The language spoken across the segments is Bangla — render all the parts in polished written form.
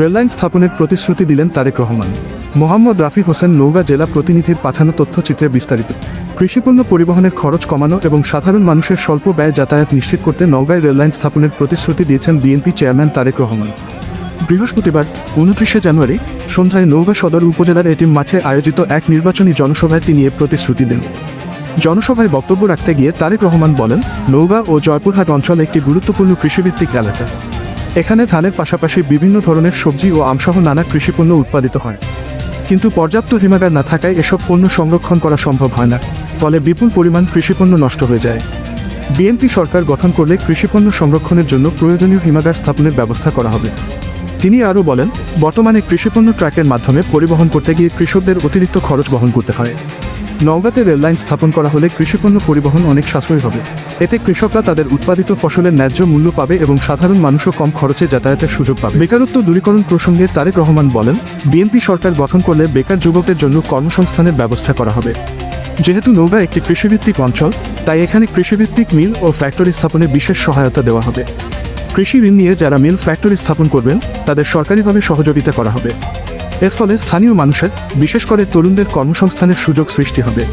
রেললাইন স্থাপনের প্রতিশ্রুতি দিলেন তারেক রহমান। মোহাম্মদ রাফি হোসেন নওগাঁ জেলা প্রতিনিধির পাঠানো তথ্যচিত্রে বিস্তারিত। কৃষিপণ্য পরিবহনের খরচ কমানো এবং সাধারণ মানুষের স্বল্প ব্যয় যাতায়াত নিশ্চিত করতে নওগাঁয় রেললাইন স্থাপনের প্রতিশ্রুতি দিয়েছেন বিএনপি চেয়ারম্যান তারেক রহমান। বৃহস্পতিবার 29 জানুয়ারি সন্ধ্যায় নওগাঁ সদর উপজেলার এটিএম মাঠে আয়োজিত এক নির্বাচনী জনসভায় তিনি এ প্রতিশ্রুতি দেন। জনসভায় বক্তব্য রাখতে গিয়ে তারেক রহমান বলেন, নওগাঁ ও জয়পুরহাট অঞ্চল একটি গুরুত্বপূর্ণ কৃষিভিত্তিক এলাকা। এখানে ধানের পাশাপাশি বিভিন্ন ধরনের সবজি ও আমসহ নানা কৃষিপণ্য উৎপাদিত হয়, কিন্তু পর্যাপ্ত হিমাগার না থাকায় এসব পণ্য সংরক্ষণ করা সম্ভব হয় না, ফলে বিপুল পরিমাণ কৃষিপণ্য নষ্ট হয়ে যায়। বিএনপি সরকার গঠন করলে কৃষিপণ্য সংরক্ষণের জন্য প্রয়োজনীয় হিমাগার স্থাপনের ব্যবস্থা করা হবে। তিনি আরও বলেন, বর্তমানে কৃষিপণ্য ট্রাকের মাধ্যমে পরিবহন করতে গিয়ে কৃষকদের অতিরিক্ত খরচ বহন করতে হয়। নওগাঁতে রেললাইন স্থাপন করা হলে কৃষিপণ্য পরিবহন অনেক সাশ্রয়ী হবে। এতে কৃষকরা তাদের উৎপাদিত ফসলের ন্যায্য মূল্য পাবে এবং সাধারণ মানুষও কম খরচে যাতায়াতের সুযোগ পাবে। বেকারত্ব দূরীকরণ প্রসঙ্গে তারেক রহমান বলেন, বিএনপি সরকার গঠন করলে বেকার যুবকদের জন্য কর্মসংস্থানের ব্যবস্থা করা হবে। যেহেতু নওগাঁ একটি কৃষিভিত্তিক অঞ্চল, তাই এখানে কৃষিভিত্তিক মিল ও ফ্যাক্টরি স্থাপনে বিশেষ সহায়তা দেওয়া হবে। কৃষি ঋণ নিয়ে যারা মিল ফ্যাক্টরি স্থাপন করবেন তাদের সরকারিভাবে সহযোগিতা করা হবে। এর ফলে স্থানীয় মানুষের, বিশেষ করে তরুণদের কর্মসংস্থানের সুযোগ সৃষ্টি হবে।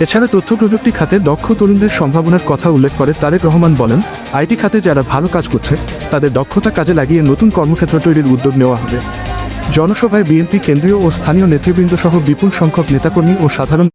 এছাড়া তথ্য প্রযুক্তি খাতে দক্ষ তরুণদের সম্ভাবনার কথা উল্লেখ করে তারেক রহমান বলেন, আইটি খাতে যারা ভালো কাজ করছে তাদের দক্ষতা কাজে লাগিয়ে নতুন কর্মক্ষেত্র তৈরির উদ্যোগ নেওয়া হবে। জনসভায় বিএনপি কেন্দ্রীয় ও স্থানীয় নেতৃবৃন্দ সহ বিপুল সংখ্যক নেতাকর্মী ও সাধারণ